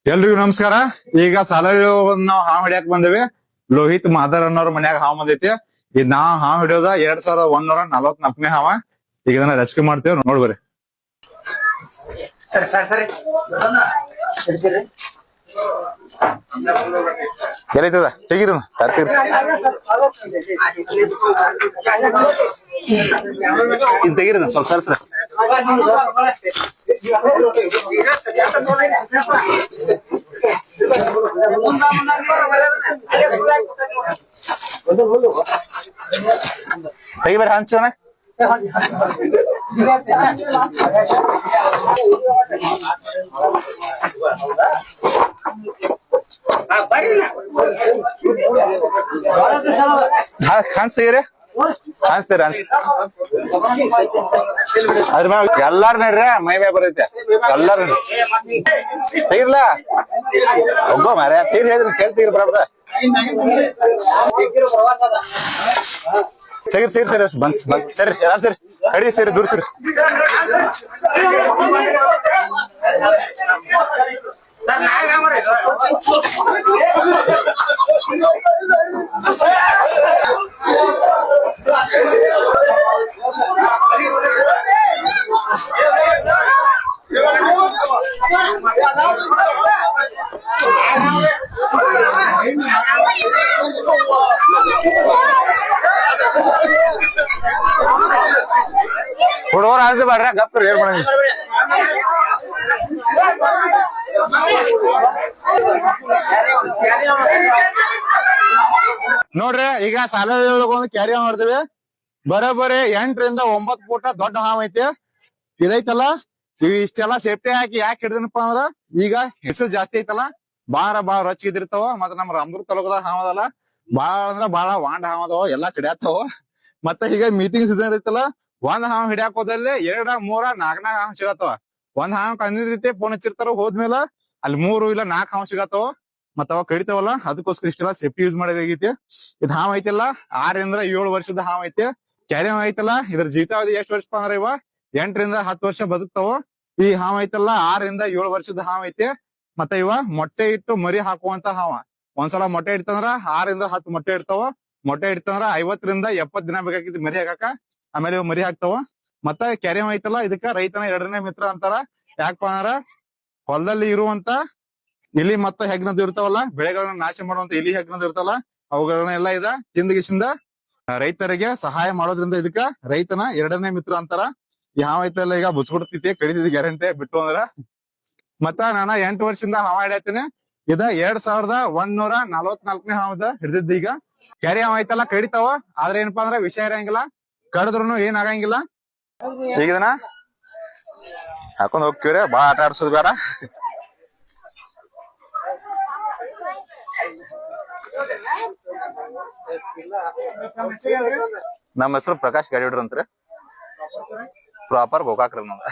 ಎಲ್ರಿಗೂ ನಮಸ್ಕಾರ. ಈಗ ಸಾಲಾಳಿ ನಾವ್ ಹಾವ್ ಹಿಡಿಯಾಕ್ ಬಂದೇವಿ. ಲೋಹಿತ್ ಮಾದರ್ ಅನ್ನೋರ್ ಮನ್ಯಾಗ ಹಾವ್ ಬಂದೈತಿ. ಇದ್ ನಾ ಹಾವ್ ಹಿಡಿಯೋದ 2144ನೇ ಹಾವ. ಈಗ ಇದನ್ನ ರೆಸ್ಕ್ಯೂ ಮಾಡ್ತೇವ್, ನೋಡ್ಬರಿ. ಎಲ್ಲೈತದ ತೆಗೀರಿ, ಇದು ತೆಗೀರಿ ಸ್ವಲ್ಪ ಸರ್ಸ್ರ. ತೆಗಿಬೇಡ ಹಂಚೋಣ. ಹಾನ್ಸ್ತೀರಿ ಹಾನ್ಸ್ತೀರಿ ಅದ್ರ ಮ್ಯಾಗ ಎಲ್ಲಾರು ನಡ್ರಿ, ಮೈ ಮ್ಯಾಗ ಬರೈತೆ ಎಲ್ಲಾರು ತೆಗಿರ್ಲ ಒಬ್ಬ ಮಾರ ತೀರ್ ಹೇಳಿದ್ರಿ ಕೇಳ್ತೀರಿ ಬರಬ್ರ. ಸರಿ ಸರಿ ಸರಿ ಬಂದ್ ಬಂದ್ ಸರಿ ಸರಿ ಅಡಿ ಸರಿ ದೂರ ಸರಿ. ಹುಡುಗರು ಆದ್ರೆ ಬೇಡ್ರ ಗಪ್ಪ ಏರ್ ಮಾಡ. ನೋಡ್ರಿ, ಈಗ ಸಾಲಾಳಿ ಒಂದು ಕ್ಯಾರಿ ಮಾಡ್ತೇವೆ. ಬರೋಬ್ಬರಿ 8 ರಿಂದ 9 ಫೂಟ ದೊಡ್ಡ ಹಾವ್ ಐತಿ. ಇದೈತಲ್ಲ, ಇಷ್ಟೆಲ್ಲಾ ಸೇಫ್ಟಿ ಹಾಕಿ ಯಾಕೆ ಹಿಡಿದನಪ್ಪ ಅಂದ್ರ ಈಗ ಹೆಸರು ಜಾಸ್ತಿ ಐತಲ್ಲ, ಬಾಳ ರೊಚ್ಚಿಗಿದಿರ್ತಾವ. ಮತ್ತ ನಮ್ಮ ರಾಮದುರ್ಗ ತಾಲೂಕದಾಗ ಹಾವ್ ಅದಲ್ಲ, ಬಾಳ ಅಂದ್ರ ಬಾಳ ವಾಂಡ್ ಹಾವ್ ಅದಾವ, ಎಲ್ಲಾ ಕಡಿಯಾತಾವ. ಮತ್ತೆ ಈಗ ಮೀಟಿಂಗ್ ಸೀಸನ್ ಐತಲ್ಲ, ಒಂದ್ ಹಾವ್ ಹಿಡಿಯಾಕ ಹೋದಲ್ಲಿ 2, 3, 4 ಹಾವ್ ಸಿಗತ್ತವ. ಒಂದ್ ಹಾವ್ ಕಂದಿದ ರೀತಿ ಫೋನ್ ಹಚ್ಚಿರ್ತಾರ, ಹೋದ್ಮೇಲೆ ಅಲ್ಲಿ 3 ಇಲ್ಲ 4 ಹಾವ್ ಸಿಗತ್ತವ. ಮತ್ತ ಅವ ಕಡಿತಾವಲ್ಲ, ಅದಕ್ಕೋಸ್ಕರ ಇಷ್ಟೆಲ್ಲ ಸೇಫ್ಟಿ ಯೂಸ್ ಮಾಡೋದಾಗೈತಿ. ಇದ್ ಹಾವ್ ಐತಿಲ್ಲ 6 ರಿಂದ 7 ವರ್ಷದ ಹಾವ್ ಐತಿ. ಕ್ಯಾರಿ ಹಾವ್ ಐತಲ್ಲ, ಇದ್ರ ಜೀವಿತಾವಧಿ ಎಷ್ಟ್ ವರ್ಷ ಅಂದ್ರ ಇವ 8 ರಿಂದ 10 ವರ್ಷ ಬದುಕ್ತಾವ. ಈ ಹಾವ್ ಐತಲ್ಲ 6 ರಿಂದ 7 ವರ್ಷದ ಹಾವ್ ಐತಿ. ಮತ್ತೆ ಇವ ಮೊಟ್ಟೆ ಇಟ್ಟು ಮರಿ ಹಾಕುವಂತ ಹಾವ. ಒಂದ್ಸಲ ಮೊಟ್ಟೆ ಇಡ್ತಂದ್ರ 6 ರಿಂದ 10 ಮೊಟ್ಟೆ ಇಡ್ತಾವ. ಮೊಟ್ಟೆ ಇಡ್ತಂದ್ರ 50 ರಿಂದ 70 ದಿನ ಬೇಕಾಗಿತ್ತು ಮರಿ ಹಾಕಾಕ. ಆಮೇಲೆ ಇವ್ ಮರಿ ಹಾಕ್ತಾವ. ಮತ್ತೆ ಕ್ಯಾರಿ ಹಾವ್ ಐತಲ್ಲ, ಇದಕ್ಕ ರೈತನ 2ನೇ ಮಿತ್ರ ಅಂತಾರ. ಯಾಕಪ್ಪ ಅಂದ್ರ ಹೊಲದಲ್ಲಿ ಇರುವಂತ ಇಲಿ ಮತ್ತ ಹೆಗ್ನದು ಇರ್ತಾವಲ್ಲ, ಬೆಳೆಗಳನ್ನ ನಾಶ ಮಾಡುವಂತ ಇಲಿ ಹೆಗ್ನದು ಇರ್ತಾವಲ್ಲ, ಅವುಗಳನ್ನೆಲ್ಲ ಇದ ತಿಂದಗಿಸಿಂದ ರೈತರಿಗೆ ಸಹಾಯ ಮಾಡೋದ್ರಿಂದ ಇದಕ್ಕ ರೈತನ 2ನೇ ಮಿತ್ರ ಅಂತಾರ. ಯಾವ ಐತಲ್ಲ ಈಗ ಬುಚ್ಕೊಡ್ತೈತಿ, ಕಡಿತೈತಿ ಗ್ಯಾರಂಟಿ ಬಿಟ್ಟು ಅಂದ್ರ. ಮತ್ತ ನಾನ 8 ವರ್ಷದಿಂದ ಹಾವ ಹಿಡಿಯತೀನಿ. ಇದ 2144ನೇ ಹಾವದ ಹಿಡಿದಿದ್ದ. ಈಗ ಕ್ಯಾರಿ ಹಾವ್ ಐತಲ್ಲ ಕಡಿತಾವ, ಆದ್ರೆ ಏನಪ್ಪಾ ಅಂದ್ರ ವಿಷಯ ಇರಂಗಿಲ್ಲ, ಕಡಿದ್ರು ಏನ್ ಆಗಂಗಿಲ್ಲ. ಈಗ ಇದನ್ನ ಹಾಕೊಂಡ್ ಹೋಗ್ತೀವ್ರಿ, ಬಾಳ ಆಟ ಆಡ್ಸೋದ್ ಬೇಡ. ನಮ್ಮ ಹೆಸರು ಪ್ರಕಾಶ್ ಗಾಡಿಡ್ರ ಅಂತ್ರಿ, ಪ್ರಾಪರ್ ಗೋಕಾಕ್ರಿ ನಮ್ದ.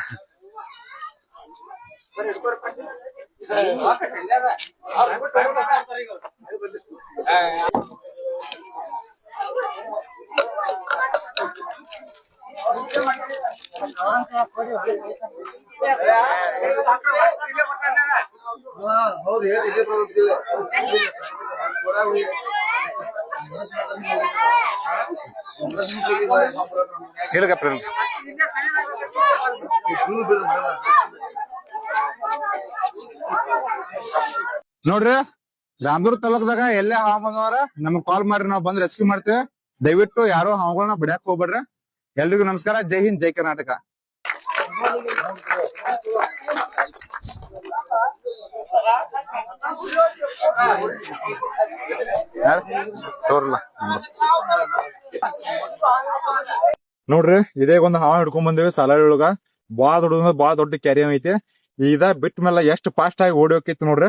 ನೋಡ್ರಿ, ರಾಮದುರ್ಗ ತಾಲೂಕದಾಗ ಎಲ್ಲೇ ಹಾವ್ ಬಂದವ್ರ ನಮಗ್ ಕಾಲ್ ಮಾಡ್ರಿ, ನಾವ್ ಬಂದ್ ರೆಸ್ಕ್ಯೂ ಮಾಡ್ತೇವೆ. ದಯವಿಟ್ಟು ಯಾರು ಹಾವುಗಳನ್ನ ಬಿಡಾಕ್ ಹೋಗ್ಬೇಡ್ರಿ. ಎಲ್ರಿಗೂ ನಮಸ್ಕಾರ. ಜೈ ಹಿಂದ್, ಜೈ ಕರ್ನಾಟಕ. ನೋಡ್ರಿ, ಇದೇ ಒಂದು ಹಾವ ಹಿಡ್ಕೊಂಡ್ ಬಂದೇವಿ ಸಾಲಾಳಿ ಒಳಗ. ಬಾಳ ದೊಡ್ಡ ಕ್ಯಾರಿ ಐತಿ. ಇದ ಬಿಟ್ಟ ಮೇಲೆ ಎಷ್ಟು ಫಾಸ್ಟ್ ಆಗಿ ಓಡಿ ಹೋಗಿತ್ತು ನೋಡ್ರಿ.